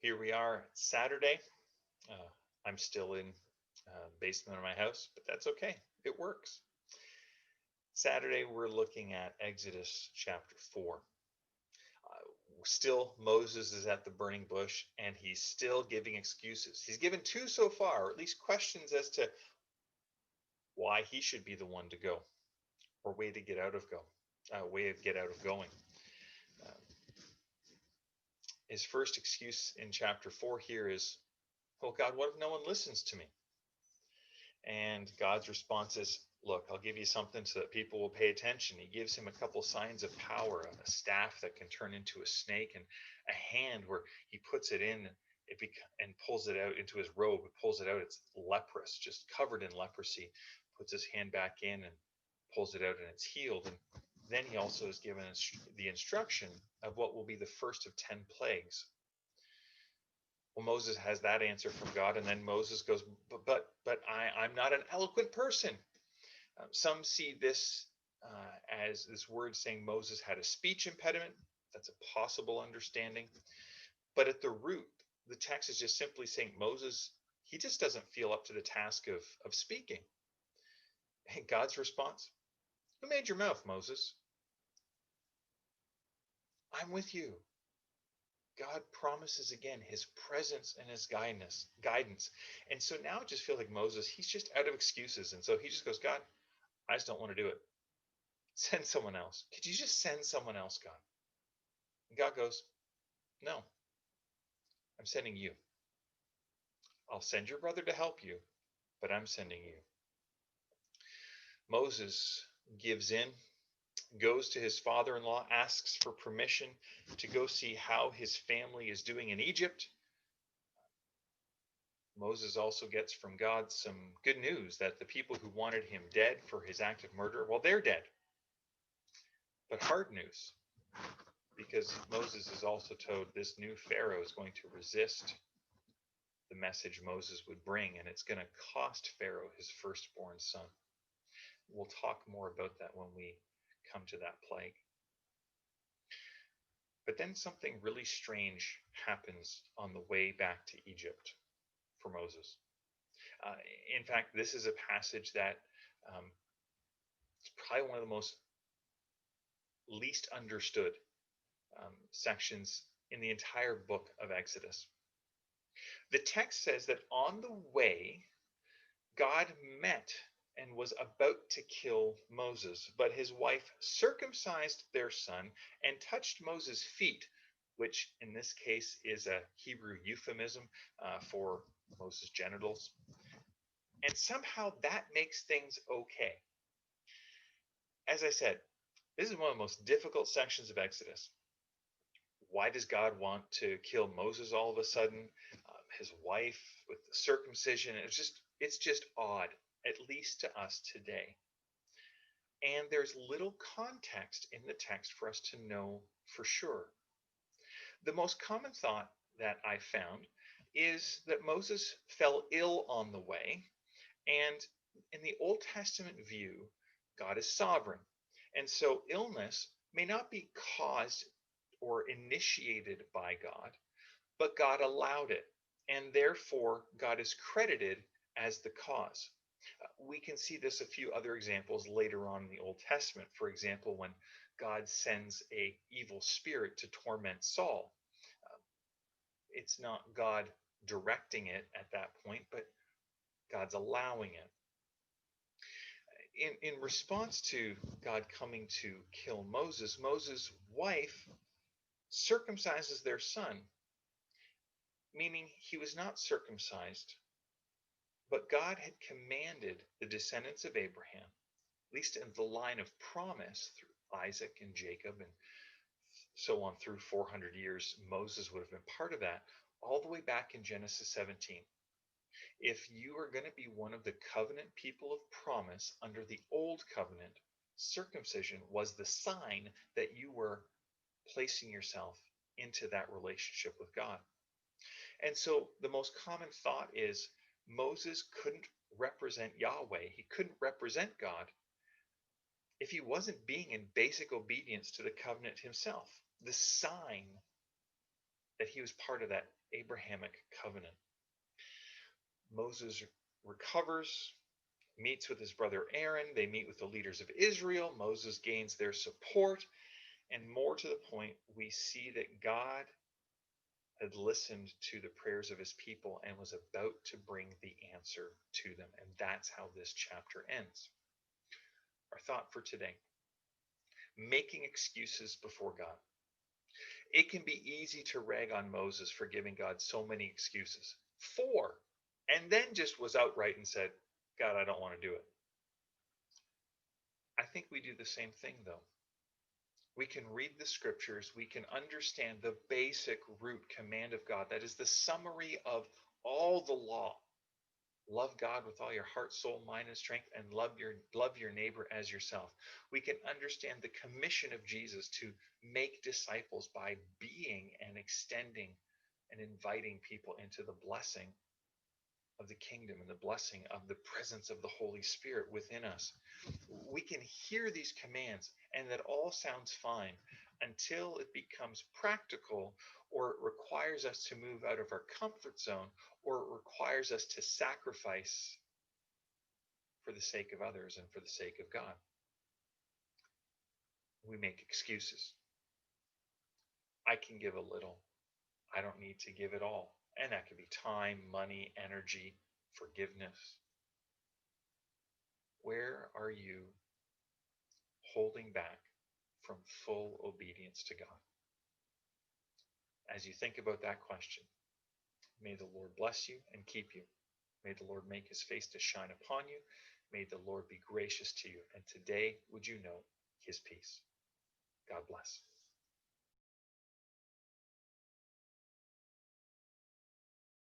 Here we are, Saturday. Uh, I'm still in basement of my house, but that's okay. It works. Saturday, we're looking at Exodus chapter 4. Still, Moses is at the burning bush, and he's still giving excuses. He's given two so far, or at least questions as to why he should be the one to go, or way to get out of going. Uh, his first excuse in chapter 4 here is, "Oh God, what if no one listens to me?" And God's response is, "Look, I'll give you something so that people will pay attention." He gives him a couple signs of power, a staff that can turn into a snake, and a hand where he puts it in and pulls it out into his robe. He pulls it out, it's leprous, just covered in leprosy. Puts his hand back in and pulls it out, and it's healed. And then he also is given the instruction of what will be the first of 10 plagues. Well, Moses has that answer from God, and then Moses goes, I'm not an eloquent person. Some see this as this word saying Moses had a speech impediment. That's a possible understanding. But at the root, the text is just simply saying Moses, he just doesn't feel up to the task of speaking. And God's response, "Who made your mouth, Moses?" "I'm with you." God promises again his presence and his guidance. And so now it just feels like Moses, he's just out of excuses. And so he just goes, "God, I just don't want to do it. Send someone else. Could you just send someone else, God?" And God goes, "No, I'm sending you. I'll send your brother to help you, but I'm sending you." Moses gives in, goes to his father-in-law, asks for permission to go see how his family is doing in Egypt. Moses also gets from God some good news that the people who wanted him dead for his act of murder, well, they're dead. But hard news, because Moses is also told this new Pharaoh is going to resist the message Moses would bring, and it's going to cost Pharaoh his firstborn son. We'll talk more about that when we come to that plague. But then something really strange happens on the way back to Egypt for Moses. Uh, in fact, this is a passage that um, it's probably one of the most least understood sections in the entire book of Exodus. The text says that on the way, God met and was about to kill Moses, but his wife circumcised their son and touched Moses' feet, which in this case is a Hebrew euphemism for Moses' genitals. And somehow that makes things okay. As I said, this is one of the most difficult sections of Exodus. Why does God want to kill Moses all of a sudden? His wife with the circumcision. It's just odd, at least to us today. And there's little context in the text for us to know for sure. The most common thought that I found is that Moses fell ill on the way. And in the Old Testament view, God is sovereign. And so illness may not be caused or initiated by God, but God allowed it. And therefore, God is credited as the cause. We can see this a few other examples later on in the Old Testament. For example, when God sends a evil spirit to torment Saul, it's not God directing it at that point, but God's allowing it. In response to God coming to kill Moses, Moses' wife circumcises their son, meaning he was not circumcised, but God had commanded the descendants of Abraham, at least in the line of promise through Isaac and Jacob and so on through 400 years, Moses would have been part of that, all the way back in Genesis 17. If you are going to be one of the covenant people of promise under the old covenant, circumcision was the sign that you were placing yourself into that relationship with God. And so the most common thought is Moses couldn't represent Yahweh. He couldn't represent God if he wasn't being in basic obedience to the covenant himself. The sign that he was part of that Abrahamic covenant. Moses recovers, meets with his brother Aaron. They meet with the leaders of Israel. Moses gains their support. And more to the point, we see that God had listened to the prayers of his people and was about to bring the answer to them. And that's how this chapter ends. Our thought for today: making excuses before God. It can be easy to rag on Moses for giving God so many excuses. Four. And then just was outright and said, God, I don't want to do it. I think we do the same thing, though. We can read the scriptures, we can understand the basic root command of God. That is the summary of all the law. Love God with all your heart, soul, mind, and strength, and love your neighbor as yourself. We can understand the commission of Jesus to make disciples by being and extending and inviting people into the blessing of the kingdom and the blessing of the presence of the Holy Spirit within us. We can hear these commands, and that all sounds fine until it becomes practical, or it requires us to move out of our comfort zone, or it requires us to sacrifice for the sake of others and for the sake of God. We make excuses. I can give a little. I don't need to give it all. And that could be time, money, energy, forgiveness. Where are you holding back from full obedience to God? As you think about that question, may the Lord bless you and keep you. May the Lord make his face to shine upon you. May the Lord be gracious to you. And today, would you know his peace? God bless.